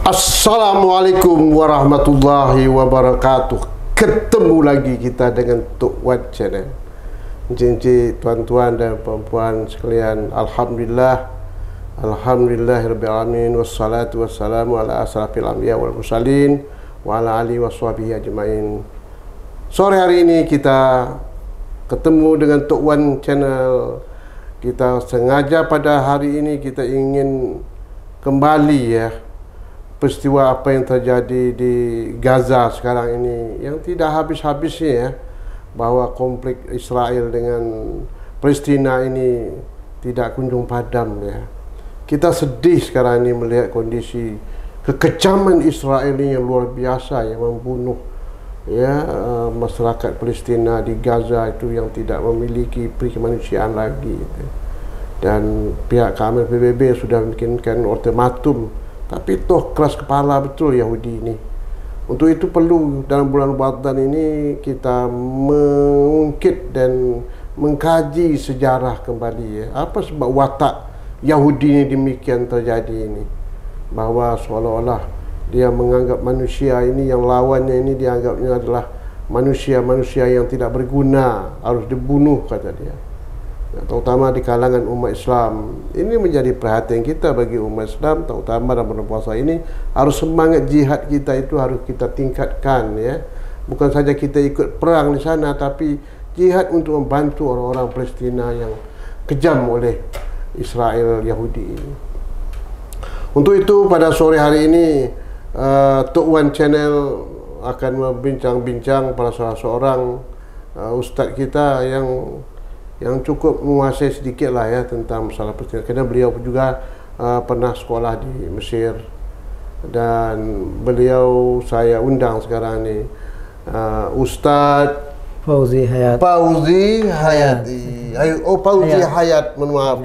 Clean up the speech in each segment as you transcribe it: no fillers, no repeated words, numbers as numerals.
Assalamualaikum warahmatullahi wabarakatuh. Ketemu lagi kita dengan Tok Wan Channel. Encik-encik, tuan-tuan dan puan-puan sekalian, Alhamdulillah, Alhamdulillahirabbil alamin, wassalatu wassalamu ala asrafil anbiya wal mursalin wa ala alihi washabihi ajmain. Sore hari ini kita ketemu dengan Tok Wan Channel. Kita sengaja pada hari ini kita ingin kembali peristiwa apa yang terjadi di Gaza sekarang ini yang tidak habis-habisnya bahawa konflik Israel dengan Palestina ini tidak kunjung padam Kita sedih sekarang ini melihat kondisi kekejaman Israel ini yang luar biasa yang membunuh masyarakat Palestina di Gaza itu yang tidak memiliki kemanusiaan lagi dan pihak keamanan PBB sudah membikinkan ultimatum. Tapi toh keras kepala betul Yahudi ini. Untuk itu perlu dalam bulan Ramadan ini kita mengungkit dan mengkaji sejarah kembali Apa sebab watak Yahudi ini demikian terjadi ini. Bahawa seolah-olah dia menganggap manusia ini yang lawannya ini dianggapnya adalah manusia-manusia yang tidak berguna, harus dibunuh kata dia. Terutama di kalangan umat Islam. Ini menjadi perhatian kita bagi umat Islam, terutama dalam bulan puasa ini. Harus semangat jihad kita itu harus kita tingkatkan Bukan saja kita ikut perang di sana, tapi jihad untuk membantu orang-orang Palestina yang kejam oleh Israel Yahudi ini. Untuk itu pada sore hari ini Tok Wan Channel akan membincang-bincang pada salah seorang ustaz kita yang cukup menguasai sedikit tentang masalah Palestina, kerana beliau juga pernah sekolah di Mesir dan beliau saya undang sekarang ni Ustaz Fauzi Hayat. Fauzi Hayati. Fauzi Hayat, mohon maaf.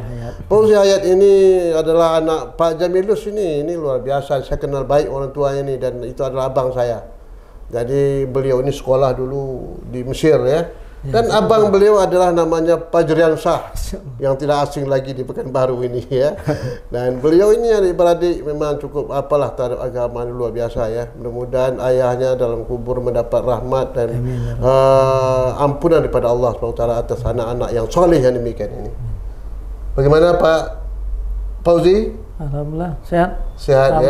Fauzi Hayat ini adalah anak Pak Jamilus ini luar biasa. Saya kenal baik orang tuanya ini dan itu adalah abang saya. Jadi beliau ini sekolah dulu di Mesir Dan abang beliau adalah namanya Fajrian Shah yang tidak asing lagi di Pekanbaru ini Dan beliau ini adik-beradik memang cukup apalah terhadap agama luar biasa Mudah-mudahan ayahnya dalam kubur mendapat rahmat dan ampunan daripada Allah SWT atas anak-anak yang soleh yang demikian ini. Bagaimana Pak Fauzi? Alhamdulillah sehat. Sehat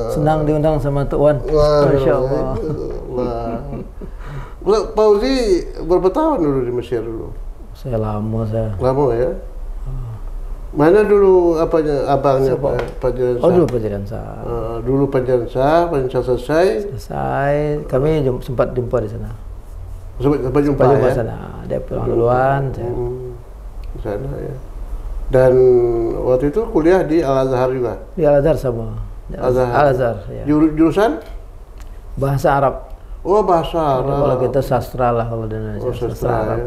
Senang diundang sama Tok Wan. Masya-Allah. Fauzi berapa tahun dulu di Mesir dulu? Saya lama Lama Mana dulu abangnya Pak Fajrian Shah? dulu Fajrian Shah. Dulu Fajrian Shah selesai. Kami sempat jumpa di sana. Sempat jumpa sana. Dia pulang duluan. Di sana Dan waktu itu kuliah di Al-Azhar juga? Di Al-Azhar sama. Al-Azhar. Jurusan? Bahasa Arab. Oh, bahasa Arab. Kalau kita sastra lah kalau di Indonesia. Sastra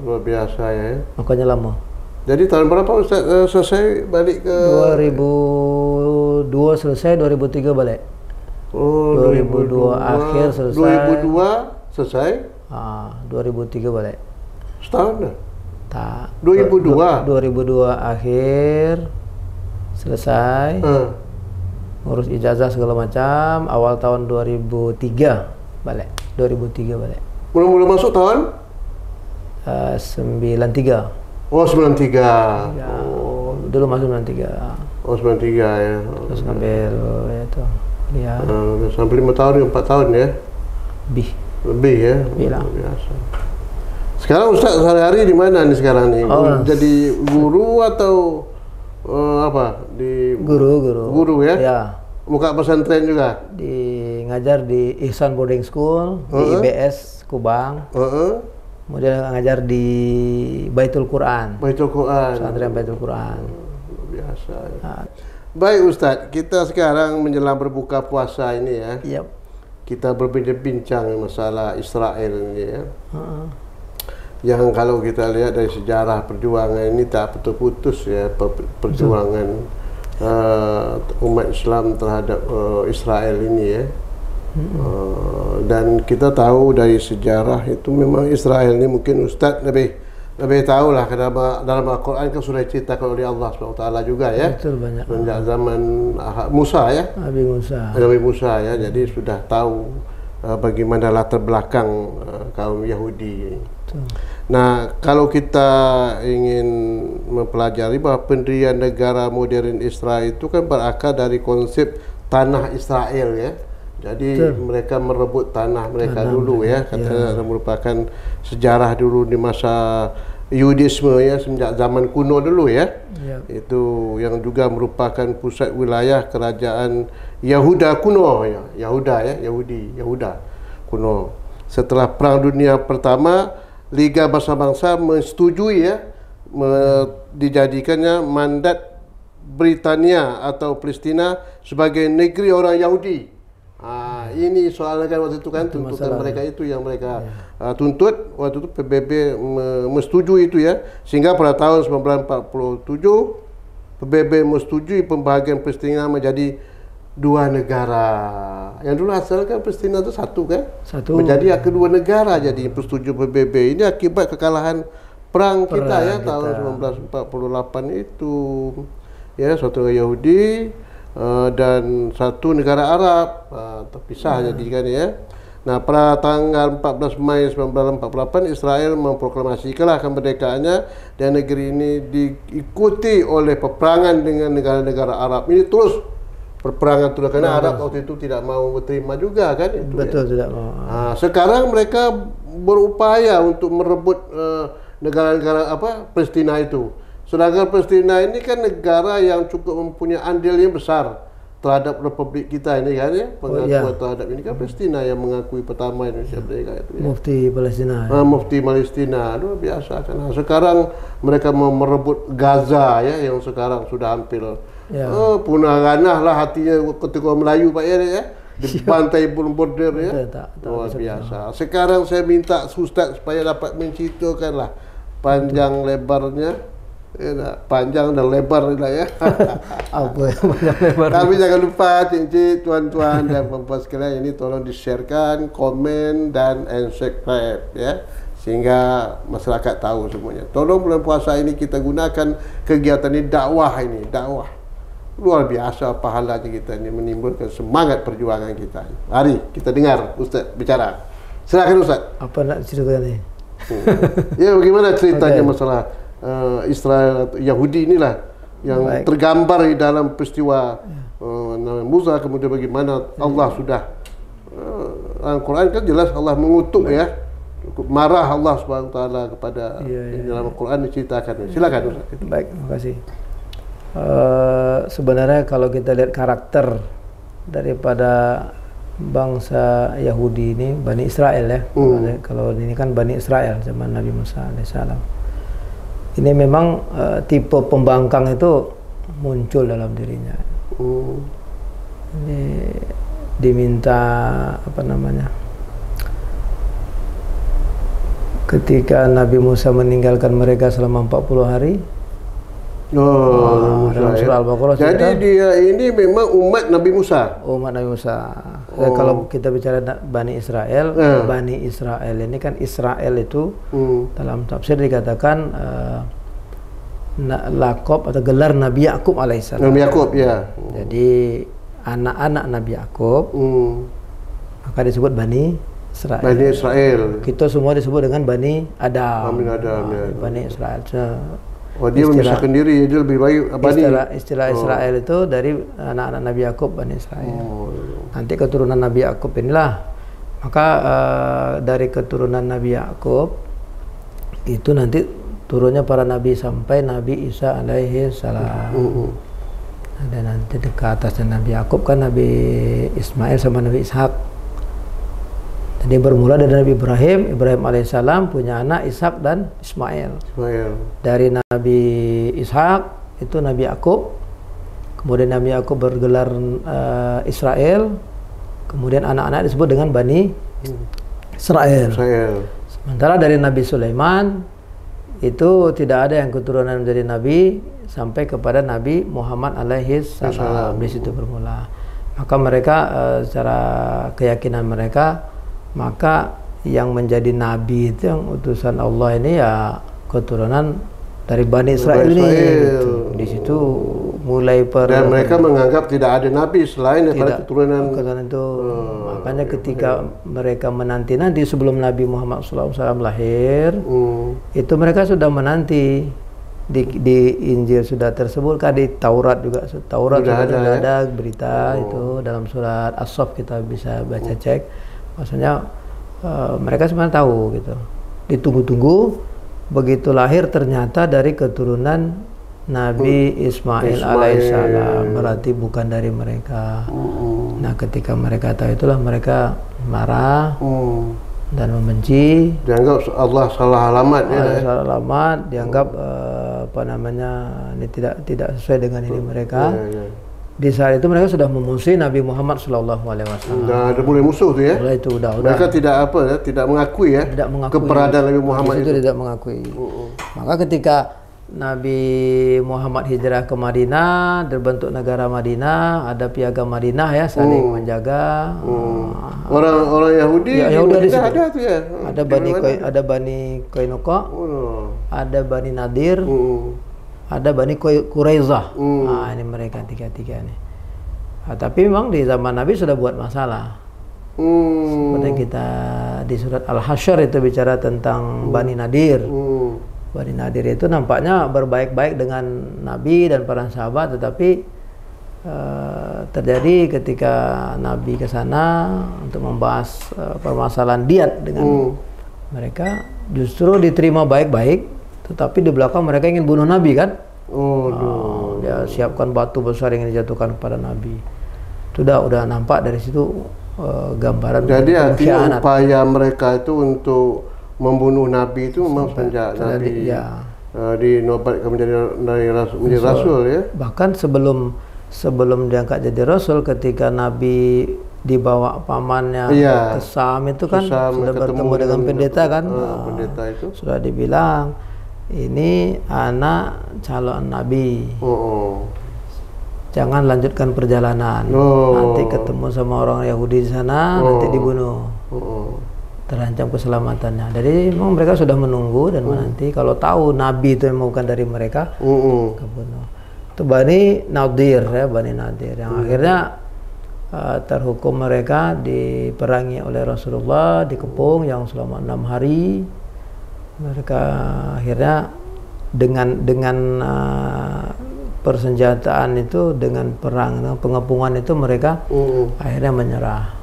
luar biasa Makanya lama. Jadi tahun berapa Ustaz selesai balik ke? 2002 selesai, 2003 balik. 2002 akhir selesai. 2002 selesai? 2003 balik. Setahun dah? Tak. 2002? 2002 akhir selesai. Ngurus ijazah segala macam. Awal tahun 2003 balik. 2003 balik. Mula-mula masuk tahun? 93. Oh, 93. Dulu masuk 93. Oh, 93 Terus ngambil itu. Sampai 5 tahun, 4 tahun Lebih Bilang. Biasa. Sekarang Ustaz sehari-hari di mana nih sekarang nih? Jadi guru atau apa? Guru Ya. Buka pesantren juga? Ngajar di Ihsan Boarding School, di IBS Kubang. Kemudian ngajar di Baitul Quran. Pesantren Baitul Quran. Biasa. Baik Ustaz, kita sekarang menjelang berbuka puasa ini Kita berbincang masalah Israel ini Yang kalau kita lihat dari sejarah perjuangan ini tak putus perjuangan umat Islam terhadap Israel ini dan kita tahu dari sejarah itu memang Israel ini mungkin Ustaz lebih lebih tahu lah, karena dalam Al-Quran kan sudah diceritakan oleh Allah SWT juga ya. Betul, banyak. Sejak zaman Musa ya. Nabi Musa ya, jadi sudah tahu bagaimana latar belakang kaum Yahudi. Betul. Nah, kalau kita ingin mempelajari bahwa pendirian negara modern Israel itu kan berakar dari konsep tanah Israel ya. Jadi mereka merebut tanah mereka dulu ya, katanya merupakan sejarah dulu di masa Yudisme ya, sejak zaman kuno dulu ya. Itu yang juga merupakan pusat wilayah kerajaan Yahuda kuno ya, Yahuda kuno. Setelah Perang Dunia Pertama, Liga Bangsa-Bangsa menyetujui ya dijadikannya mandat Britania atau Palestina sebagai negeri orang Yahudi. Ini soalnya kan waktu itu kan tuntutan mereka itu yang mereka tuntut waktu itu PBB menyetujui itu ya, sehingga pada tahun 1947 PBB menyetujui pembagian Palestina menjadi 2 negara. Yang dulu asalnya kan Palestina itu satu kan, menjadi kedua negara. Jadi persetujuan PBB ini akibat kekalahan perang kita ya tahun 1948 itu ya, suatu Yahudi dan satu negara Arab terpisah jadi kan ya. Nah, pada tanggal 14 Mei 1948 Israel memproklamasikanlah kemerdekaannya dan negeri ini diikuti oleh peperangan dengan negara-negara Arab. Ini terus perperangan terus karena Arab waktu itu tidak mau terima juga kan itu. Betul, ya. Tidak mau. Sekarang mereka berupaya untuk merebut negara-negara Palestina itu. Sedangkan Palestina ini kan negara yang cukup mempunyai andil yang besar terhadap Republik kita ini kan ya, pengakuan terhadap ini kan Palestina yang mengakui pertama Indonesia merdeka itu ya. Mufti Palestina. Mufti Palestina, luar biasa kan. Sekarang mereka mau merebut Gaza ya, yang sekarang sudah hampir punah ganah lah hatinya ketika Melayu Pak ya. Di pantai border ya. Luar biasa. Sekarang saya minta Ustaz supaya dapat menceritakan lah panjang lebarnya. Panjang dan lebar lah ya. Apa yang panjang lebar? Tapi jangan lupa cincin tuan-tuan dan perempuan sekalian, ini tolong di-sharekan, komen dan subscribe ya, sehingga masyarakat tahu semuanya. Tolong bulan puasa ini kita gunakan kegiatan ini, dakwah luar biasa pahalanya kita ini, menimbulkan semangat perjuangan kita. Mari kita dengar Ustaz bicara. Silakan Ustaz. Apa nak cerita ni? Ya, bagaimana ceritanya masalah Israel atau Yahudi inilah yang tergambar di dalam peristiwa Nabi Musa, kemudian bagaimana Allah sudah Al-Quran kan jelas Allah mengutuk ya, cukup marah Allah SWT kepada dalam Al-Quran diceritakan. Silakan Ustaz. Baik, terima kasih. Sebenarnya kalau kita lihat karakter daripada bangsa Yahudi ini, Bani Israel ya. Kalau ini kan Bani Israel zaman Nabi Musa alaihissalam. Ini memang tipe pembangkang itu muncul dalam dirinya. Ini diminta ketika Nabi Musa meninggalkan mereka selama 40 hari. Dalam surah Al-Baqarah. Jadi dia ini memang umat Nabi Musa. Umat Nabi Musa. Kalau kita bicara Bani Israel, Bani Israel ini kan Israel itu dalam tafsir dikatakan lakob atau gelar Nabi Yakub alaihissalam. Nabi Yakub ya. Jadi anak-anak Nabi Yakub maka disebut Bani Israel. Bani Israel. Kita semua disebut dengan Bani Adam. Bani Israel. Dia memisahkan diri, dia lebih baik istilah Israel itu dari anak-anak Nabi Yakub, Bani Israel. Nanti keturunan Nabi Yakub inilah, maka dari keturunan Nabi Yakub itu nanti turunnya para nabi sampai Nabi Isa alaihi salam. Dan nanti dekat atasnya Nabi Yakub kan Nabi Ismail sama Nabi Ishak. Jadi bermula dari Nabi Ibrahim alaihissalam punya anak Ishak dan Ismail. Dari Nabi Ishak itu Nabi Yakub, kemudian Nabi Yakub bergelar Israel, kemudian anak-anak disebut dengan Bani Israel. Sementara dari Nabi Sulaiman itu tidak ada yang keturunan menjadi Nabi sampai kepada Nabi Muhammad alaihi salam. Di situ bermula. Maka mereka secara keyakinan mereka, maka yang menjadi nabi itu yang utusan Allah ini ya keturunan dari Bani Israel ini. Gitu. Di situ mulai dan mereka menganggap tidak ada nabi selain daripada keturunan itu. Makanya ketika mereka menanti sebelum Nabi Muhammad SAW lahir, itu mereka sudah menanti. Di Injil sudah tersebutkan, di Taurat juga. Taurat sudah ada berita itu, dalam surat As-Saff kita bisa baca cek. Maksudnya mereka sebenarnya tahu gitu. Ditunggu-tunggu, begitu lahir ternyata dari keturunan Nabi Ismail alaihissalam, berarti bukan dari mereka. Nah, ketika mereka tahu itulah mereka marah dan membenci. Dianggap Allah salah alamat salah alamat, dianggap ini tidak sesuai dengan ini mereka. Di saat itu mereka sudah memusuhi Nabi Muhammad SAW. Dah ada mulai musuh tu ya. Mulai itu udah. Mereka tidak mengakui ya. Tidak mengakui keberadaan Nabi Muhammad itu. Tidak mengakui. Maka ketika Nabi Muhammad hijrah ke Madinah, terbentuk negara Madinah, ada piagam Madinah ya, saling menjaga. Orang Yahudi ada di situ. Ada tu ya. Ada Bani Qainuqa, ada Bani Nadir, ada Bani Quraizah. Nah, ini mereka tiga-tiga nih. Tapi memang di zaman Nabi sudah buat masalah. Seperti kita di surat Al-Hasyr itu bicara tentang Bani Nadir. Bani Nadir itu nampaknya berbaik-baik dengan Nabi dan para sahabat, tetapi terjadi ketika Nabi ke sana untuk membahas permasalahan diat dengan mereka, justru diterima baik-baik. Tetapi di belakang mereka ingin bunuh Nabi kan? Dia siapkan batu besar yang dijatuhkan kepada Nabi. Udah nampak dari situ gambaran. Jadi artinya upaya mereka itu untuk membunuh Nabi itu memang sejak Nabi dinobatkan menjadi rasul ya. Bahkan sebelum diangkat jadi rasul, ketika Nabi dibawa pamannya ke Sam itu kan sudah bertemu dengan pendeta kan. Pendeta itu sudah dibilang, ini anak calon Nabi. Jangan lanjutkan perjalanan. Nanti ketemu sama orang Yahudi di sana, nanti dibunuh. Terancam keselamatannya. Jadi memang mereka sudah menunggu dan menanti. Kalau tahu Nabi itu memang bukan dari mereka, kebunuh. Itu Bani Nadir ya, Bani Nadir yang akhirnya terhukum mereka diperangi oleh Rasulullah, dikepung yang selama 6 hari. Mereka akhirnya dengan persenjataan itu, dengan perang, dengan pengepungan itu mereka akhirnya menyerah.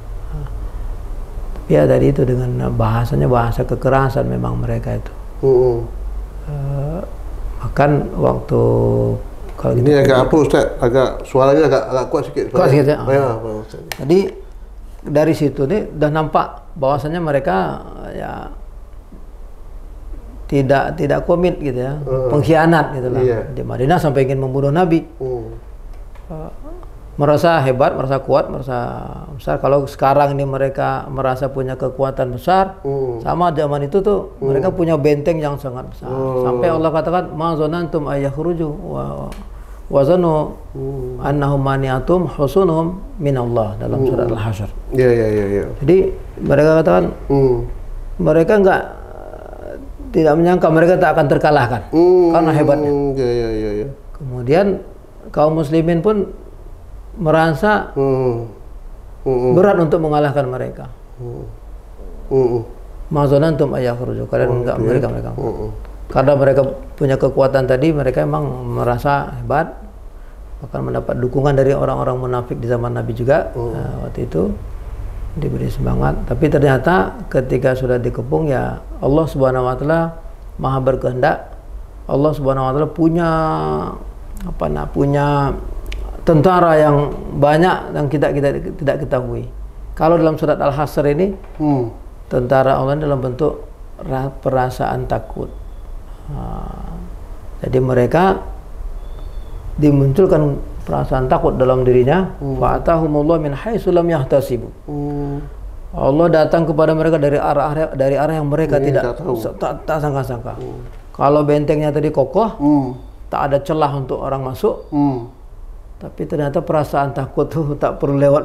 Ya tadi itu dengan bahasanya bahasa kekerasan memang mereka itu. Bahkan waktu kalau ini agak apa Ustaz? Agak suaranya agak kuat sikit. Kuat sikit ya. Jadi dari situ nih udah nampak bahwasanya mereka ya tidak komit gitu ya, pengkhianat gitu lah. Di Madinah sampai ingin membunuh Nabi. Merasa hebat, merasa kuat, merasa besar. Kalau sekarang ini mereka merasa punya kekuatan besar, sama zaman itu tuh mereka punya benteng yang sangat besar. Sampai Allah katakan, ma zanantum ayakhruju wa zanu annahum mani'atum husunhum min Allah dalam surat Al-Hasyr. Ya. Jadi mereka katakan mereka tidak menyangka mereka tak akan terkalahkan karena hebatnya. Ya. Kemudian kaum muslimin pun merasa berat untuk mengalahkan mereka. Mazanantum ayakhruju, kalian enggak mereka. Karena mereka punya kekuatan tadi, mereka memang merasa hebat, bahkan mendapat dukungan dari orang-orang munafik di zaman Nabi juga. Waktu itu diberi semangat, tapi ternyata ketika sudah dikepung ya Allah Subhanahu wa taala Maha berkehendak. Allah Subhanahu wa taala punya tentara yang banyak yang kita tidak ketahui. Kalau dalam surat Al-Hasyr ini tentara Allah dalam bentuk perasaan takut. Jadi mereka dimunculkan perasaan takut dalam dirinya. Fa'atahumullah min haitsu lam yahtasibu. Allah datang kepada mereka dari arah yang mereka tak sangka-sangka. Kalau bentengnya tadi kokoh, tak ada celah untuk orang masuk. Tapi ternyata perasaan takut tuh tak perlu lewat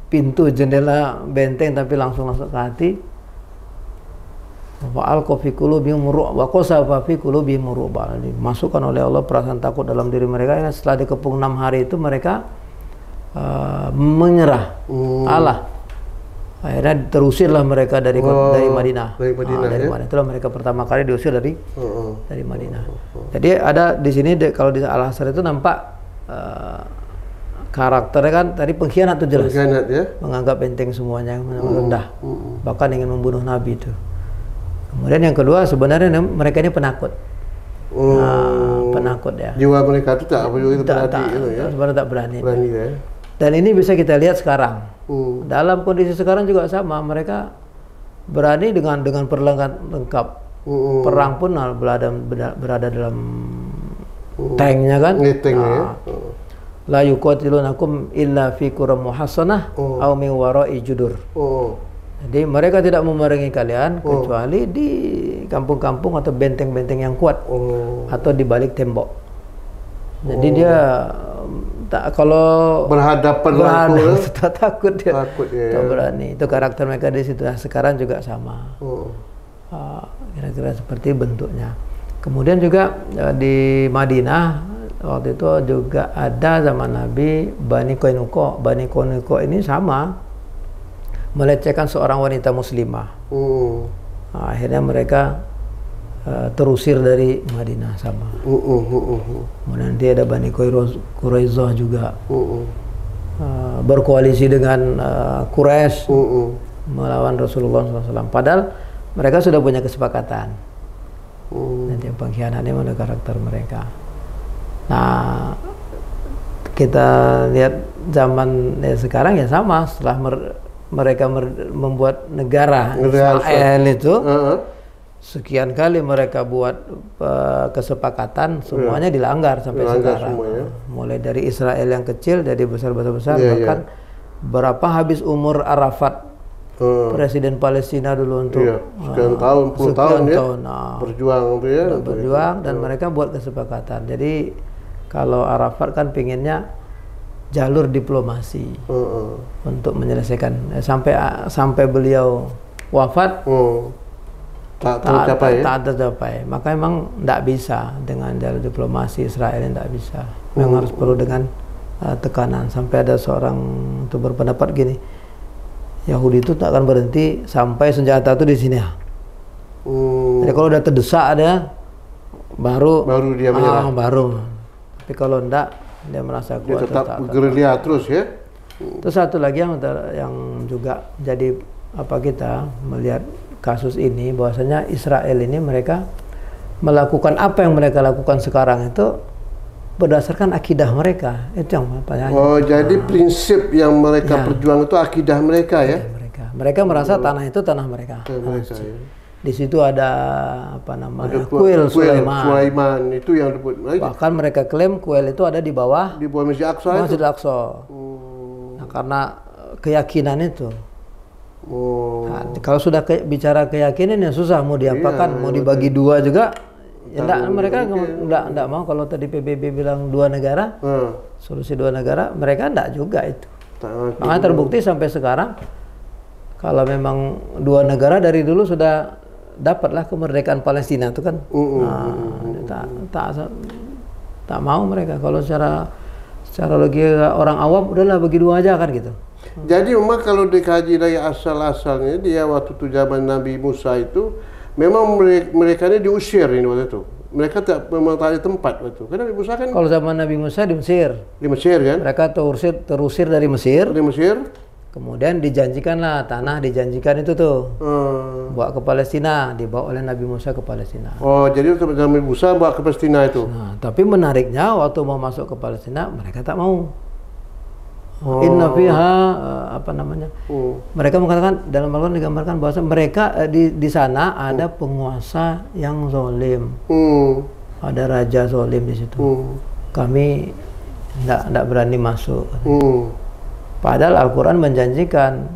pintu jendela benteng, tapi langsung masuk ke hati. Wa alqa fi qulubihim ru'ba wa qasafa fi qulubihim ru'ba. Dimasukkan oleh Allah perasaan takut dalam diri mereka. Setelah dikepung 6 hari itu mereka menyerah Allah. Akhirnya terusirlah mereka dari Madinah. Dari Madinah, dari Madinah. Itulah mereka pertama kali diusir dari Madinah. Jadi ada di sini kalau di Al-Asr itu nampak karakternya kan tadi pengkhianat itu jelas. Pengkhianat ya. Menganggap enteng semuanya, rendah. Bahkan ingin membunuh Nabi itu. Kemudian yang kedua sebenarnya mereka ini penakut. Penakut ya. Jiwa mereka itu tak berani itu ya. Sebenarnya tak berani. Berani ya. Dan ini bisa kita lihat sekarang. Dalam kondisi sekarang juga sama, mereka berani dengan peralatan lengkap. Perang pun berada dalam tanknya kan. La yuqatilunakum illa fi quram muhassanah aw min wara'i judur. Jadi mereka tidak memerangi kalian kecuali di kampung-kampung atau benteng-benteng yang kuat atau di balik tembok. Jadi dia tak kalau berhadapan tak takut dia. Takut ya. Tak berani. Itu karakter mereka di situ. Nah, sekarang juga sama. Kira-kira seperti bentuknya. Kemudian juga di Madinah waktu itu juga ada zaman Nabi Bani Qainuqa. Bani Qainuqa ini sama melecehkan seorang wanita muslimah. Akhirnya mereka terusir dari Madinah sama. Kemudian nanti ada Bani Quraisyah juga berkoalisi dengan Quraisy melawan Rasulullah SAW. Padahal mereka sudah punya kesepakatan. Nanti yang pengkhianatnya mana karakter mereka. Nah, kita lihat zaman sekarang ya sama. Setelah mereka membuat negara Israel itu sekian kali mereka buat kesepakatan, semuanya dilanggar sampai sekarang. Mulai dari Israel yang kecil jadi besar-besar, bahkan berapa habis umur Arafat presiden Palestina dulu untuk sekian tahun, puluh tahun ya berjuang itu ya, berjuang dan mereka buat kesepakatan. Jadi kalau Arafat kan pinginnya jalur diplomasi untuk menyelesaikan sampai beliau wafat tak tercapai. Maka emang tidak bisa dengan jalur diplomasi Israel yang tidak bisa. Memang harus perlu dengan tekanan. Sampai ada seorang itu berpendapat gini, Yahudi itu tak akan berhenti sampai senjata itu di sini. Jadi kalau udah terdesak ada baru dia menyerah. Tapi kalau enggak dia merasa kuat, dia tetap gerilya terus ya. Terus satu lagi yang juga jadi kita melihat kasus ini, bahwasanya Israel ini mereka melakukan apa yang mereka lakukan sekarang itu berdasarkan akidah mereka. Itu yang jadi prinsip yang mereka perjuang itu akidah mereka ya. Mereka merasa tanah itu tanah mereka. Di situ ada kuil Sulaiman itu yang disebut. Bahkan mereka klaim kuil itu ada di bawah Masjid Aqsa. Nah, karena keyakinan itu. Nah, kalau sudah bicara keyakinan ya susah mau diapakan, mau dibagi dua juga. Ya mereka enggak mau. Kalau tadi PBB bilang 2 negara, solusi 2 negara, mereka enggak juga itu. Makanya terbukti sampai sekarang kalau memang 2 negara dari dulu sudah dapatlah kemerdekaan Palestina itu kan. Tak mau mereka. Kalau secara logika orang awam udahlah bagi 2 aja kan gitu. Jadi memang kalau dikaji dari asal-asalnya dia waktu itu zaman Nabi Musa itu memang mereka ini diusir ini waktu itu. Mereka tak memang tempat waktu itu. Karena Nabi Musa kan kalau zaman Nabi Musa di Mesir. Di Mesir kan? Mereka terusir dari Mesir. Di Mesir. Kemudian dijanjikanlah tanah, dijanjikan itu tuh bawa ke Palestina, dibawa oleh Nabi Musa ke Palestina. Oh, jadi Nabi Musa bawa ke Palestina itu. Nah, tapi menariknya waktu mau masuk ke Palestina mereka tak mau. Inna fiha mereka mengatakan dalam Al-Quran digambarkan bahwa mereka di sana ada penguasa yang zalim. Ada raja zalim di situ. Kami tidak berani masuk. Padahal Al-Quran menjanjikan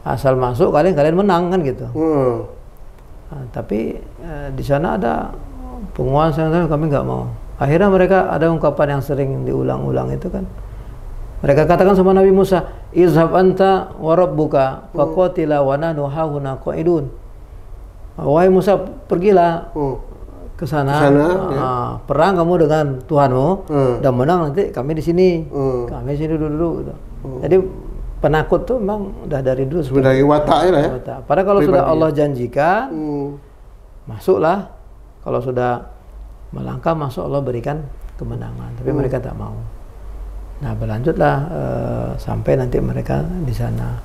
asal masuk kalian menang kan gitu. Nah, tapi di sana ada penguasa yang kami nggak mau. Akhirnya mereka ada ungkapan yang sering diulang-ulang itu kan. Mereka katakan sama Nabi Musa, "Izhab anta wa rabbuka faqatila wa nahnu hauna qa'idun." wahai Musa, pergilah ke sana, perang kamu dengan Tuhanmu dan menang, nanti kami di sini, kami sini dulu. Gitu. Jadi penakut tuh memang udah dari dulu. Sebenarnya wataknya lah ya. Padahal kalau sudah Allah janjikan, masuklah. Kalau sudah melangkah, masuk Allah berikan kemenangan. Tapi mereka tak mau. Nah berlanjutlah sampai nanti mereka di sana.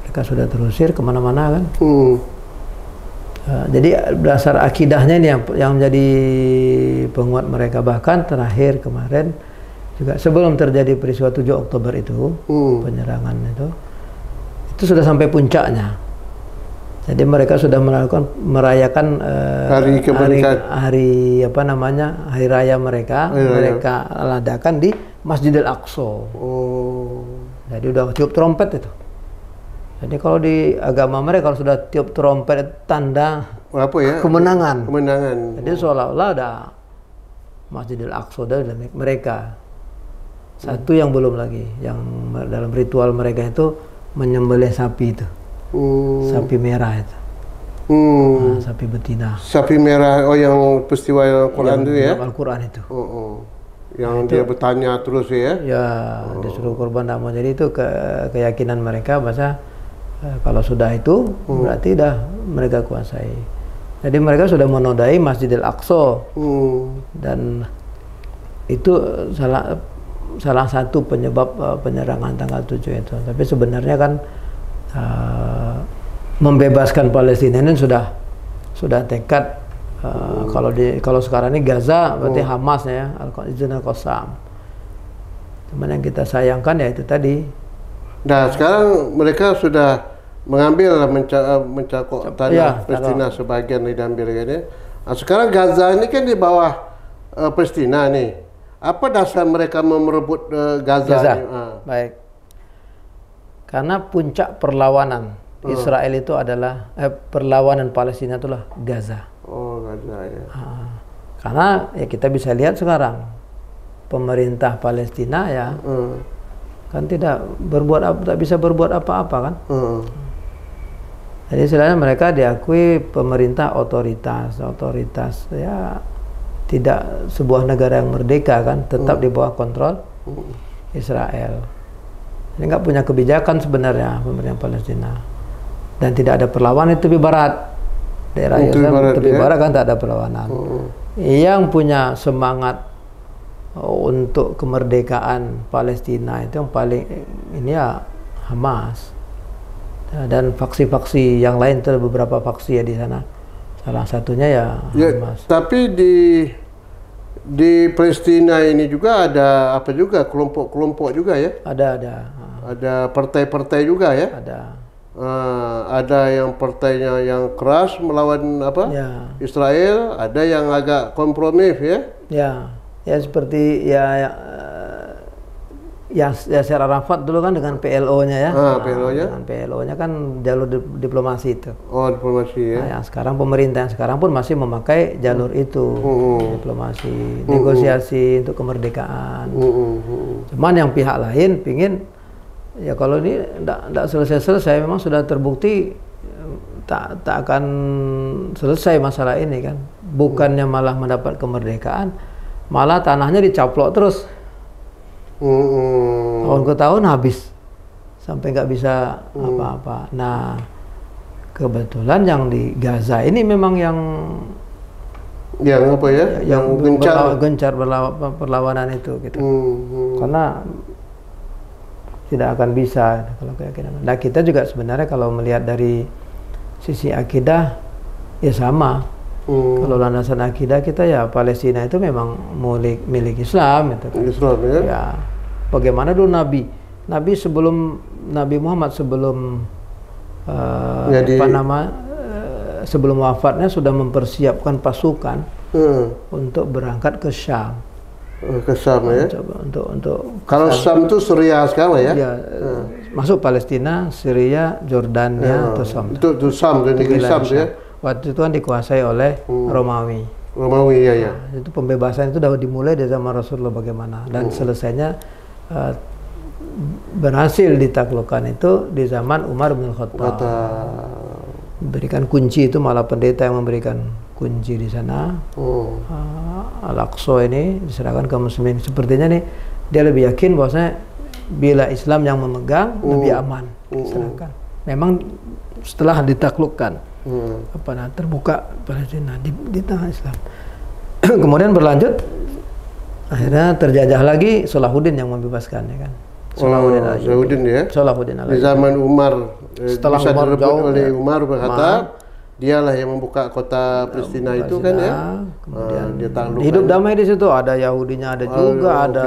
Mereka sudah terusir kemana-mana kan. Jadi dasar akidahnya ini yang menjadi penguat mereka. Bahkan terakhir kemarin juga sebelum terjadi peristiwa 7 Oktober itu, penyerangan itu sudah sampai puncaknya. Jadi mereka sudah merayakan hari apa namanya, hari raya mereka. Mereka adakan di Masjidil Aqsa. Jadi udah tiup trompet itu. Jadi kalau di agama mereka kalau sudah tiup trompet tanda apa ya? Kemenangan. Jadi Oh. seolah-olah ada Masjidil Aqsa dari mereka. Satu yang belum lagi, yang dalam ritual mereka itu menyembelih sapi itu. Sapi merah itu. Nah, sapi betina. Sapi merah, oh yang peristiwa Al-Quran itu ya? Al-Quran itu. Yang itu, dia bertanya terus ya? Ya, disuruh korban tak mau. Jadi itu keyakinan mereka bahasa kalau sudah itu berarti dah mereka kuasai. Jadi mereka sudah menodai Masjidil Aqsa. Dan itu salah satu penyebab penyerangan tanggal 7 itu. Tapi sebenarnya kan membebaskan Palestina ini sudah tekad. Kalau sekarang ini Gaza berarti Hamas ya, Al-Qassam. Cuman yang kita sayangkan ya itu tadi. Nah sekarang mereka sudah mengambil mencakup tanah Palestina sebagian diambil ini. Nah, sekarang Gaza ini kan di bawah Palestina nih. Apa dasar mereka merebut Gaza? Ini? Baik. Karena puncak perlawanan Israel itu adalah perlawanan Palestina itulah Gaza. Oh, Gaza ya. Karena ya kita bisa lihat sekarang pemerintah Palestina ya kan tak bisa berbuat apa-apa kan. Jadi istilahnya mereka diakui pemerintah otoritas ya, tidak sebuah negara yang merdeka kan, tetap di bawah kontrol Israel. Ini nggak punya kebijakan sebenarnya pemerintah Palestina, dan tidak ada perlawanan. Itu tepi barat, daerah Yerusalem tepi barat kan tak ada perlawanan. Yang punya semangat untuk kemerdekaan Palestina itu yang paling ini ya Hamas, dan faksi-faksi yang lain itu ada beberapa faksi ya di sana. Salah satunya ya Hamas. Tapi di Palestina ini juga ada apa juga kelompok-kelompok juga ya? Ada partai-partai juga ya? Ada yang partainya yang keras melawan Israel, ada yang agak kompromi ya? Ya seperti Yasser Arafat dulu kan dengan PLO-nya ya. PLO-nya? Dengan PLO-nya kan jalur diplomasi itu. Oh, diplomasi ya. Nah, yang sekarang pemerintah yang sekarang pun masih memakai jalur itu. Diplomasi, negosiasi untuk kemerdekaan. Cuman yang pihak lain pingin ya kalau ini tidak selesai-selesai, memang sudah terbukti tak akan selesai masalah ini kan. Bukannya malah mendapat kemerdekaan, malah tanahnya dicaplok terus. Tahun ke tahun habis sampai nggak bisa apa-apa. Nah kebetulan yang di Gaza ini memang yang apa ya? Yang gencar perlawanan itu gitu. Karena tidak akan bisa kalau keyakinan. Nah kita juga sebenarnya kalau melihat dari sisi akidah ya sama. Kalau landasan akidah kita ya Palestina itu memang milik Islam gitu kan. Islam ya. Ya. Bagaimana dulu Nabi sebelum Nabi Muhammad sebelum sebelum wafatnya sudah mempersiapkan pasukan untuk berangkat ke Syam. Ke Syam ya. Untuk kalau Syam itu Syria sekarang ya. Ya masuk Palestina, Syria, Jordania, atau Syam. Itu Syam, negeri Syam ya. Waktu itu kan dikuasai oleh Romawi. Ya. Nah, itu pembebasan itu sudah dimulai dari zaman Rasulullah bagaimana, dan selesainya berhasil ditaklukkan itu di zaman Umar bin Khattab. Diberikan kunci, itu malah pendeta yang memberikan kunci di sana. Al-Aqsa ini diserahkan ke muslimin. Sepertinya nih dia lebih yakin bahwasanya bila Islam yang memegang lebih aman diserahkan. Memang setelah ditaklukkan terbuka Palestina di tangan Islam. Kemudian berlanjut, akhirnya terjajah lagi, Salahuddin yang membebaskan, ya kan. Salahuddin ya. Salahuddin di zaman Umar, setelah bisa Umar direbut oleh Umar berkata dialah yang membuka kota Palestina itu kan ya. Kemudian dia taklukkan. Hidup damai di situ, ada Yahudinya ada juga, ada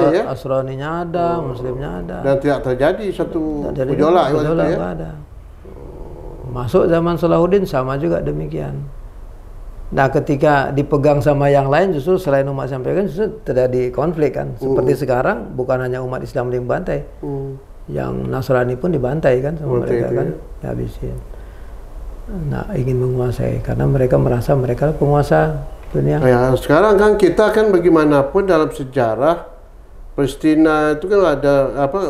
ya? Nasraninya ada, Muslimnya ada. Dan tidak terjadi satu gejolak waktu itu ya. Ada. Masuk zaman Salahuddin sama juga demikian. Nah, ketika dipegang sama yang lain, justru selain umat sampaikan justru terjadi konflik kan. Seperti sekarang bukan hanya umat Islam yang dibantai, yang Nasrani pun dibantai kan sama mereka kan, dihabisin. Nah, ingin menguasai karena mereka merasa mereka penguasa dunia. Ya, sekarang kan kita kan bagaimanapun dalam sejarah Palestina itu kan ada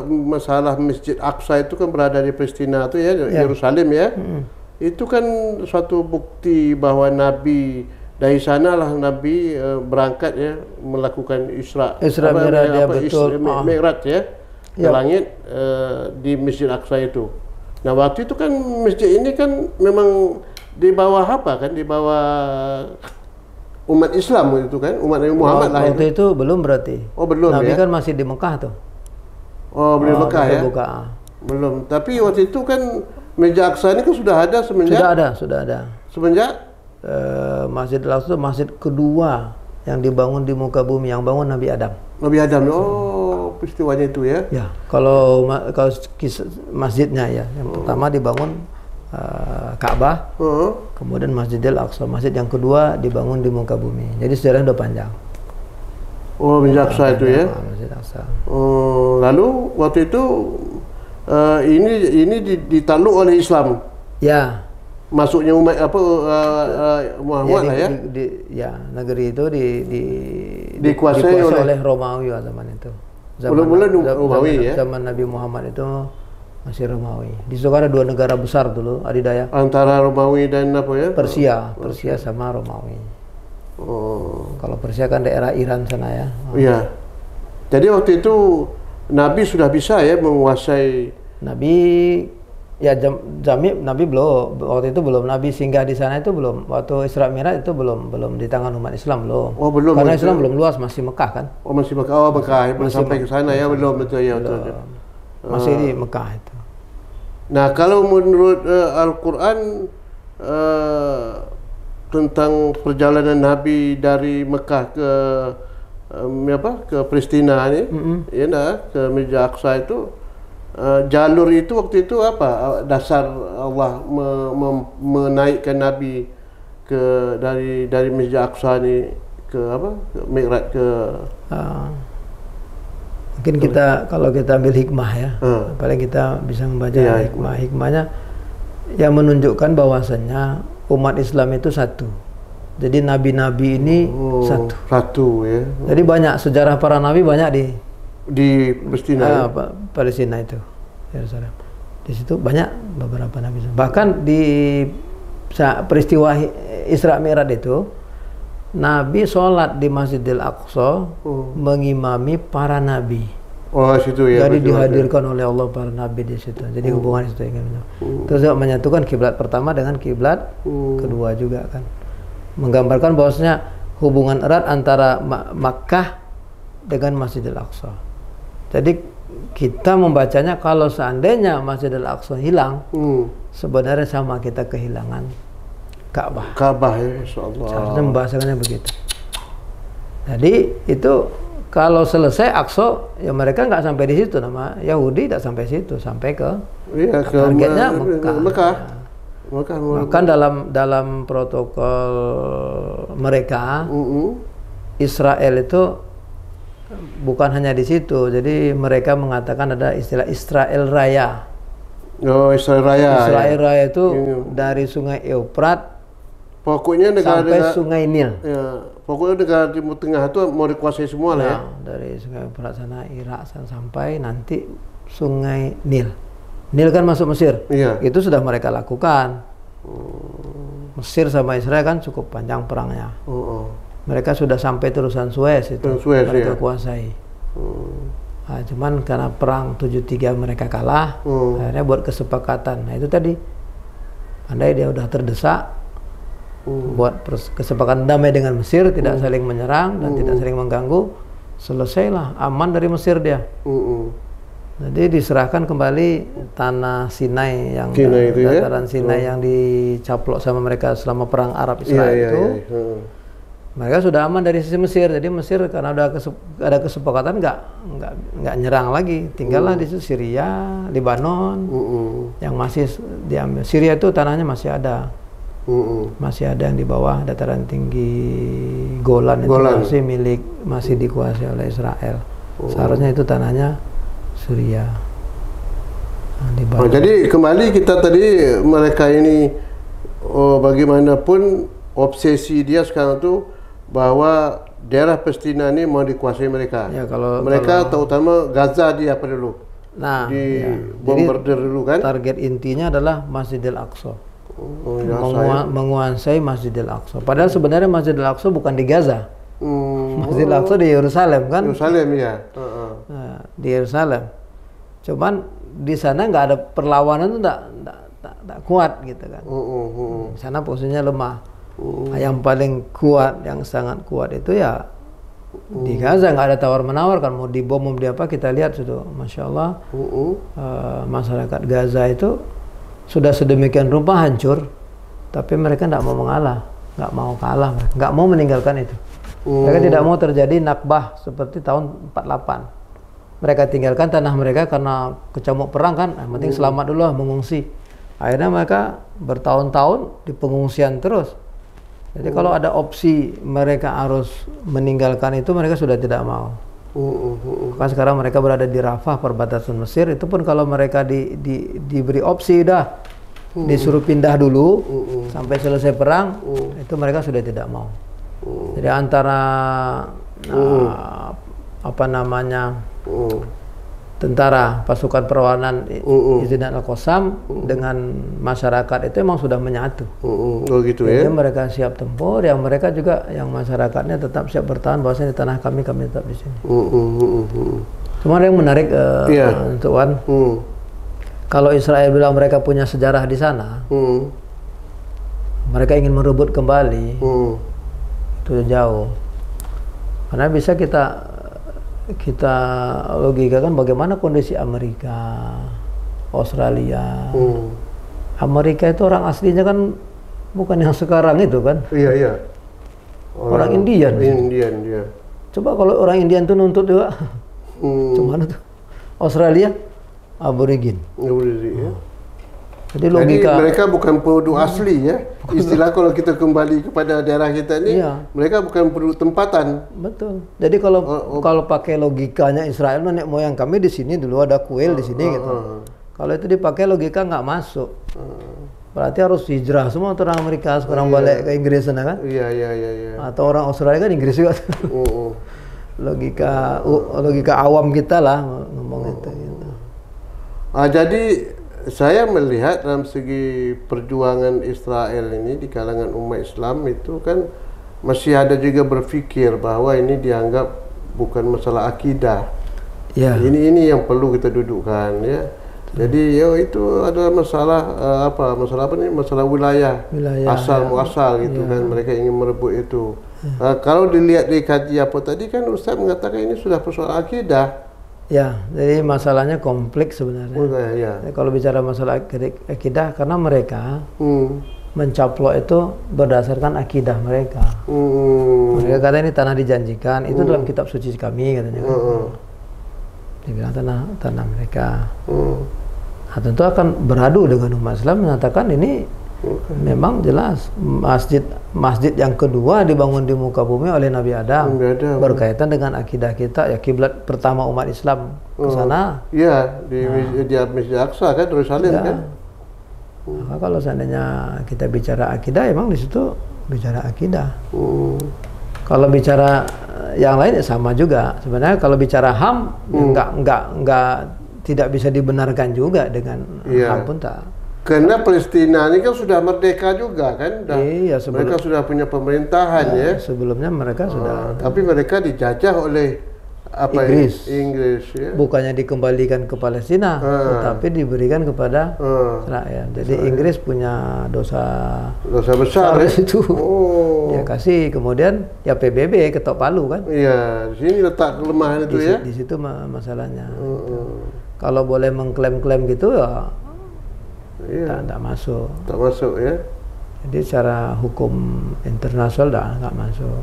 masalah Masjid Aqsa itu kan berada di Palestina itu ya, Yerusalem ya. Itu kan suatu bukti bahwa Nabi dari sanalah Nabi berangkat ya, melakukan Isra Mi'raj ya, ke langit di Masjid Aqsa itu. Nah, waktu itu kan masjid ini kan memang di bawah apa kan, di bawah umat Islam itu kan, umat Nabi Muhammad lah. Waktu itu belum berarti. Oh, belum Nabi ya. kan masih di Mekah tuh. Oh, belum Mekah ya. Belum. Tapi waktu itu kan Masjid Aqsa ini kan sudah ada semenjak. Sudah ada. Semenjak Masjid Al-Aqsa masjid kedua yang dibangun di muka bumi, yang bangun Nabi Adam. Nabi Adam. Oh, peristiwanya itu ya. Ya, kalau masjidnya ya, yang pertama dibangun Ka'bah, kemudian Masjidil Aqsa, masjid yang kedua dibangun di muka bumi. Jadi sejarahnya udah panjang. Oh, Masjid Aqsa itu ya. Masjid Aqsa. Oh, lalu waktu itu ini ditakluk oleh Islam. Ya. Masuknya umat Muhammad lah ya. Negeri itu dikuasai oleh Romawi zaman itu. Romawi ya. Zaman Nabi Muhammad itu masih Romawi. Di situ ada dua negara besar dulu adidaya. Antara Romawi dan apa ya? Persia sama Romawi. Kalau Persia kan daerah Iran sana ya. Iya. Jadi waktu itu Nabi sudah bisa ya menguasai. Nabi belum, waktu itu belum. Nabi singgah di sana itu belum. Waktu Isra Mi'raj itu belum di tangan umat Islam belum. Oh, belum. Karena Islam belum luas, masih Mekah kan. Oh, masih Mekah. Oh, Mekah. Belum sampai ke sana ya, belum betul ya. Masih di Mekah itu. Nah, kalau menurut Al-Qur'an tentang perjalanan Nabi dari Mekah ke Palestina ni, ke Masjid Aqsa itu, jalur itu waktu itu apa dasar Allah menaikkan Nabi dari Masjid Aqsa ni ke Mi'raj ke mungkin kalau kita ambil hikmah ya, paling kita bisa membaca hikmahnya yang menunjukkan bahwasannya umat Islam itu satu. Jadi nabi-nabi ini satu ya. Jadi banyak sejarah para nabi banyak di Palestina. Palestina itu, Yerusalem. Di situ banyak beberapa nabi. Bahkan di peristiwa Isra Mi'raj itu, Nabi sholat di Masjidil Aqsa mengimami para nabi. Oh, situ ya. Jadi dihadirkan oleh Allah para nabi di situ. Jadi hubungan itu terus menyatukan kiblat pertama dengan kiblat kedua juga kan. Menggambarkan bahwasanya hubungan erat antara Makkah dengan Masjidil Aqsa. Jadi kita membacanya kalau seandainya Masjidil Aqsa hilang, sebenarnya sama kita kehilangan Ka'bah. Ka'bah ya, insyaallah. Seharusnya membahasakannya begitu. Jadi itu kalau selesai Aqsa, ya mereka nggak sampai di situ, nama Yahudi tidak sampai situ, sampai ke targetnya Mekah. Bahkan dalam protokol mereka, Israel itu bukan hanya di situ. Jadi mereka mengatakan ada istilah Israel Raya. Oh, Israel Raya. Israel Raya itu dari Sungai Eufrat pokoknya sampai Sungai Nil. Ya, pokoknya negara Timur Tengah itu mau dikuasai semua lah ya. Dari Sungai Eufrat sana, Irak sana, sampai nanti Sungai Nil. Nil kan masuk Mesir. Iya. Itu sudah mereka lakukan. Mesir sama Israel kan cukup panjang perangnya. Mereka sudah sampai terusan Suez itu, mereka kuasai. Nah, cuman karena perang 73 mereka kalah, akhirnya buat kesepakatan. Nah itu tadi, andai dia udah terdesak, buat kesepakatan damai dengan Mesir, tidak saling menyerang dan tidak saling mengganggu, selesailah, aman dari Mesir dia. Jadi diserahkan kembali tanah Sinai yang dataran Sinai yang dicaplok sama mereka selama perang Arab Israel itu. Mereka sudah aman dari sisi Mesir. Jadi Mesir karena udah ada kesepakatan nggak nyerang lagi. Tinggallah di situ Syria, Lebanon yang masih diambil. Syria itu tanahnya masih ada. Masih ada yang di bawah dataran tinggi Golan. Itu masih dikuasai oleh Israel. Seharusnya itu tanahnya Syria. Jadi kembali kita tadi, mereka ini bagaimanapun obsesi dia sekarang tuh bahwa daerah Palestina ini mau dikuasai mereka. Ya, mereka terutama Gaza dia apa dulu? Nah, bombardir dulu kan? Target intinya adalah Masjidil Aqsa. Menguasai Masjidil Aqsa. Padahal sebenarnya Masjidil Aqsa bukan di Gaza. Masjidil Aqsa di Yerusalem kan? Yerusalem ya. Nah, di Yerusalem. Cuman di sana nggak ada perlawanan, tuh nggak kuat gitu kan. Di sana posisinya lemah. Yang paling kuat, yang sangat kuat itu ya di Gaza. Nggak ada tawar-menawar kan, mau dibom mau di apa, kita lihat sudah, Masya Allah, masyarakat Gaza itu sudah sedemikian rupa hancur, tapi mereka nggak mau mengalah, nggak mau kalah, nggak mau meninggalkan itu. Mereka tidak mau terjadi nakbah seperti tahun 48. Mereka tinggalkan tanah mereka karena kecamuk perang kan, yang penting selamat dulu lah, mengungsi. Akhirnya mereka bertahun-tahun di pengungsian terus. Jadi kalau ada opsi mereka harus meninggalkan itu, mereka sudah tidak mau. Kan sekarang mereka berada di Rafah, perbatasan Mesir. Itu pun kalau mereka diberi opsi disuruh pindah dulu sampai selesai perang, itu mereka sudah tidak mau. Jadi antara tentara pasukan perlawanan Izzuddin Al-Qassam dengan masyarakat itu emang sudah menyatu. Gitu ya. Jadi mereka siap tempur, yang mereka juga, yang masyarakatnya tetap siap bertahan, bahwasanya di tanah kami tetap di sini. Cuma yang menarik Tuan, kalau Israel bilang mereka punya sejarah di sana, mereka ingin merebut kembali, itu jauh. Karena bisa kita logikakan bagaimana kondisi Amerika, Australia. Amerika itu orang aslinya kan bukan yang sekarang itu kan? Iya. Orang Indian. Dia. Coba kalau orang Indian tuh nuntut juga, cuman tuh Australia, Aborigin. Ya. Jadi logika. Jadi mereka bukan penduduk asli ya. Istilah kalau kita kembali kepada daerah kita ini, mereka bukan penduduk tempatan. Betul. Jadi kalau pakai logikanya Israel, nenek moyang kami di sini dulu ada kuil di sini gitu. Kalau itu dipakai logika nggak masuk. Berarti harus hijrah semua orang Amerika sekarang balik ke Inggris sana kan? Iya. Atau orang Australia kan Inggris juga. Logika awam kita lah ngomong itu. Gitu. Jadi saya melihat dalam segi perjuangan Israel ini di kalangan umat Islam itu kan masih ada juga berpikir bahwa ini dianggap bukan masalah akidah. Ya. Ini yang perlu kita dudukkan ya. Jadi itu adalah masalah wilayah asal muasal gitu kan, mereka ingin merebut itu. Kalau dilihat di kaji apa tadi kan Ustaz mengatakan ini sudah persoalan akidah. Ya, jadi masalahnya kompleks sebenarnya. Kalau bicara masalah akidah, karena mereka mencaplok itu berdasarkan akidah mereka. Mereka kata ini tanah dijanjikan, itu dalam kitab suci kami katanya kan. Dibilang tanah mereka. Nah, tentu akan beradu dengan umat Islam menyatakan ini memang jelas masjid yang kedua dibangun di muka bumi oleh Nabi Adam, berkaitan dengan akidah kita ya, kiblat pertama umat Islam ke sana. Iya, di Masjid Aqsa kan, Yerusalem kan. Maka kalau seandainya kita bicara akidah, emang di situ bicara akidah. Kalau bicara yang lain ya sama juga. Sebenarnya kalau bicara HAM enggak tidak bisa dibenarkan juga dengan HAM pun tak. Karena Palestina ini kan sudah merdeka juga kan, Iya, mereka sudah punya pemerintahan ya. Sebelumnya mereka sudah. Tapi mereka dijajah oleh Inggris. Inggris ya. Bukannya dikembalikan ke Palestina, tetapi diberikan kepada Israel. Jadi Inggris punya dosa besar ya. itu. Ya kasih, kemudian ya PBB ketok palu kan. Iya, di sini letak kelemahan itu ya. Di situ masalahnya. Kalau boleh mengklaim-klaim gitu ya. Iya. Tak masuk. Tak masuk ya. Jadi secara hukum internasional nggak masuk.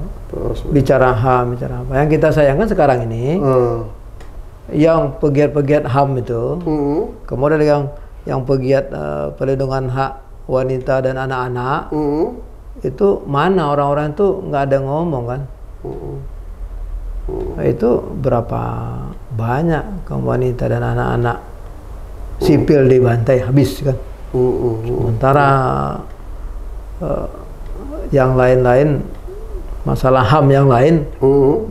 Bicara HAM, bicara apa? Yang kita sayangkan sekarang ini, yang pegiat-pegiat HAM itu, kemudian yang pegiat perlindungan hak wanita dan anak-anak, itu mana orang-orang itu nggak ada ngomong kan? Nah, itu berapa banyak kaum wanita dan anak-anak sipil dibantai habis kan? Sementara yang lain-lain, masalah HAM yang lain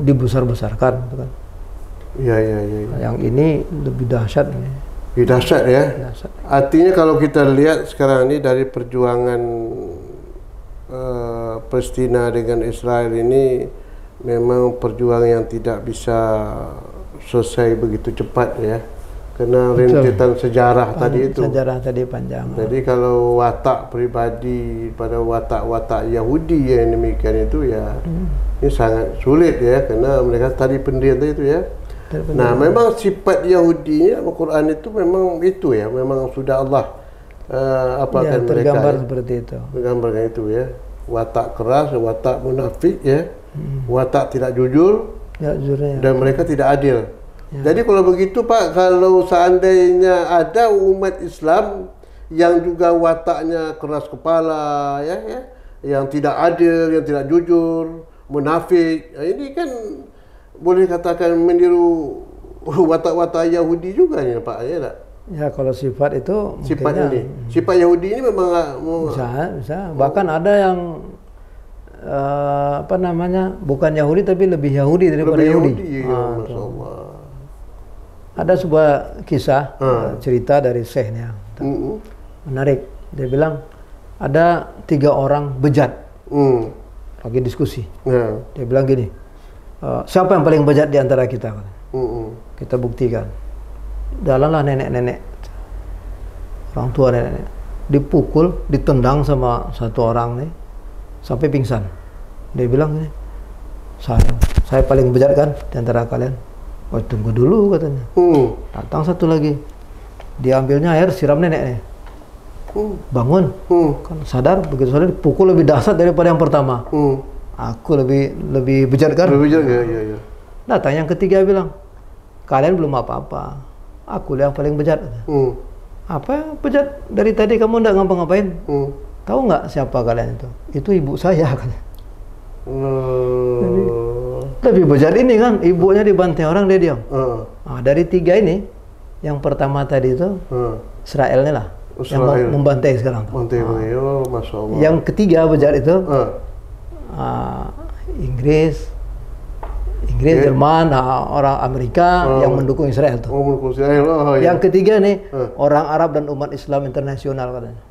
dibesar-besarkan kan? Iya. Yang ini lebih dahsyat ini. Lebih dahsyat ya. Dahsyat. Artinya kalau kita lihat sekarang ini dari perjuangan Palestina dengan Israel ini memang perjuangan yang tidak bisa selesai begitu cepat ya. Karena rentetan sejarah tadi itu. Sejarah tadi panjang. Jadi kalau watak pribadi pada watak-watak Yahudi yang demikian itu ya ini sangat sulit ya, karena mereka tadi pendirian itu ya. Nah, memang sifat Yahudi Al-Quran itu memang itu ya, memang sudah Allah apakan mereka. Tergambar seperti itu. Tergambarkan itu ya. Watak keras, watak munafik ya. Watak tidak jujur. Ya, jujurnya. Dan mereka tidak adil. Jadi kalau begitu Pak, kalau seandainya ada umat Islam yang juga wataknya keras kepala ya, yang tidak adil, yang tidak jujur, munafik, ini kan boleh katakan meniru watak-watak Yahudi juga ya Pak ya tak? Ya kalau sifat itu sifat ini, sifat Yahudi ini memang bisa. Bahkan ada yang apa namanya, bukan Yahudi tapi lebih Yahudi daripada Yahudi. Ya, Masya Allah. Ada sebuah kisah cerita dari Syekhnya, menarik. Dia bilang ada 3 orang bejat lagi diskusi. Dia bilang gini, siapa yang paling bejat di antara kita? Kita buktikan. Dalamlah nenek-nenek, orang tua nenek, dipukul, ditendang sama satu orang nih sampai pingsan. Dia bilang ini, saya paling bejat kan di antara kalian. Oh, tunggu dulu katanya. Datang satu lagi, diambilnya air, siram nenek nih. Bangun, kan sadar, begitu sadar dipukul lebih dahsyat daripada yang pertama. Aku lebih bejat kan? Lebih bejat ya. Datang yang ketiga bilang, kalian belum apa-apa, aku yang paling bejat. Apa bejat? Dari tadi kamu nggak ngapa-ngapain? Tahu nggak siapa kalian itu? Itu ibu saya kan. Lebih bejat ini kan, ibunya dibantai orang, dia diam. Nah, dari 3 ini, yang pertama tadi itu Israel lah, yang membantai sekarang. Masya Allah. Yang ketiga bejat itu Inggris, Jerman, orang Amerika yang mendukung Israel tuh. Mendukung Israel. Yang ketiga nih orang Arab dan umat Islam internasional katanya.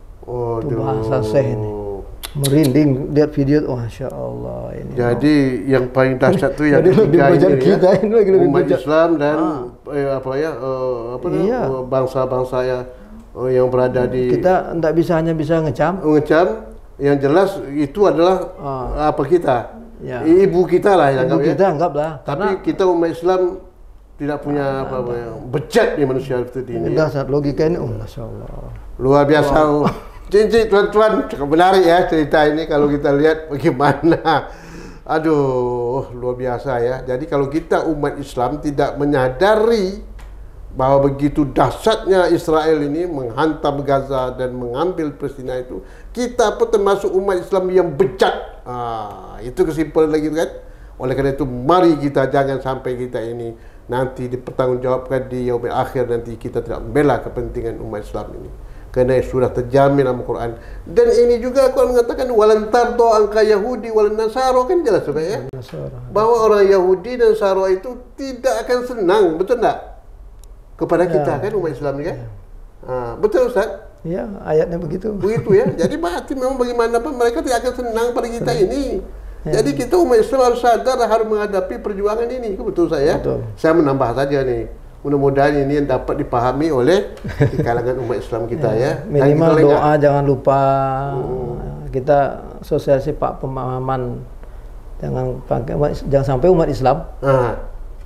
Itu bahasa Syekh ini. Merinding lihat video, Masya Allah ini. Jadi yang paling dahsyat tuh yang ketiga ini ya, umat Islam dan bangsa-bangsa yang berada di. Kita tidak hanya bisa ngecam. Yang jelas itu adalah apa kita, ibu kita lah yang anggap lah. Tapi kita umat Islam tidak punya bejat di manusia seperti ini. Dasar logika ini, Masya Allah. Luar biasa. Cincin tuan-tuan, cukup menarik ya cerita ini kalau kita lihat bagaimana. Aduh, luar biasa ya. Jadi kalau kita umat Islam tidak menyadari bahwa begitu dahsyatnya Israel ini menghantam Gaza dan mengambil Palestina itu, kita pun termasuk umat Islam yang bejat. Itu kesimpulan lagi kan. Oleh karena itu mari kita jangan sampai kita ini nanti dipertanggungjawabkan di yaumil akhir, nanti kita tidak membela kepentingan umat Islam ini. Karena sudah terjamin dalam Al-Quran. Dan ini juga Al-Quran mengatakan walantar do angka Yahudi walan Nasara, kan jelas ya. Bahwa orang Yahudi dan Nasara itu tidak akan senang, betul tak? Kepada kita kan umat Islam ini kan. Betul Ustaz? Ya, ayatnya begitu. Begitu ya. Jadi berarti memang bagaimanapun mereka tidak akan senang pada kita ini. Jadi kita umat Islam harus sadar, harus menghadapi perjuangan ini. Itu betul saya. Betul. Saya menambah saja nih. Mudah-mudahan ini yang dapat dipahami oleh di kalangan umat Islam kita ya. Minimal doa jangan lupa. Kita sosialisasi Pak pemahaman. Jangan sampai umat Islam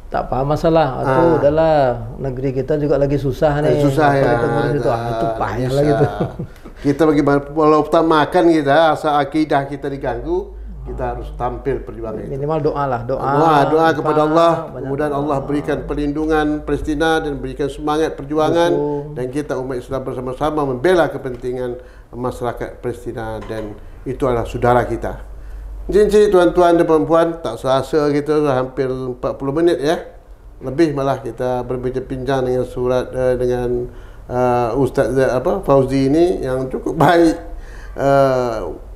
tak paham masalah. Atau udahlah, negeri kita juga lagi susah nih. Susah ya. Itu payah lah gitu. Kita bagaimana walau makan kita, asal akidah kita diganggu, kita harus tampil perjuangan itu. Minimal doa lah, doa kepada Allah. Mudah-mudahan Allah berikan perlindungan Palestina dan berikan semangat perjuangan. Dan kita umat Islam bersama-sama membela kepentingan masyarakat Palestina, dan itu adalah saudara kita. Cincin tuan-tuan dan perempuan, tak serasa kita sudah hampir 40 menit ya. Lebih malah kita berbincang-bincang dengan dengan Ustaz Fauzi ini yang cukup baik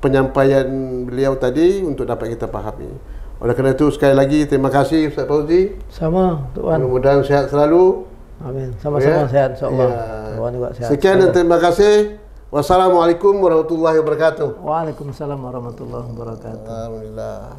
penyampaian beliau tadi untuk dapat kita pahami. Oleh kerana itu sekali lagi terima kasih Ustaz Fauzi. Sama tuan. Mudah-mudahan sehat selalu. Amin. Sama-sama sehat insyaallah. Tuan juga sehat. Sekian dan terima kasih. Wassalamualaikum warahmatullahi wabarakatuh. Waalaikumsalam warahmatullahi wabarakatuh. Alhamdulillah.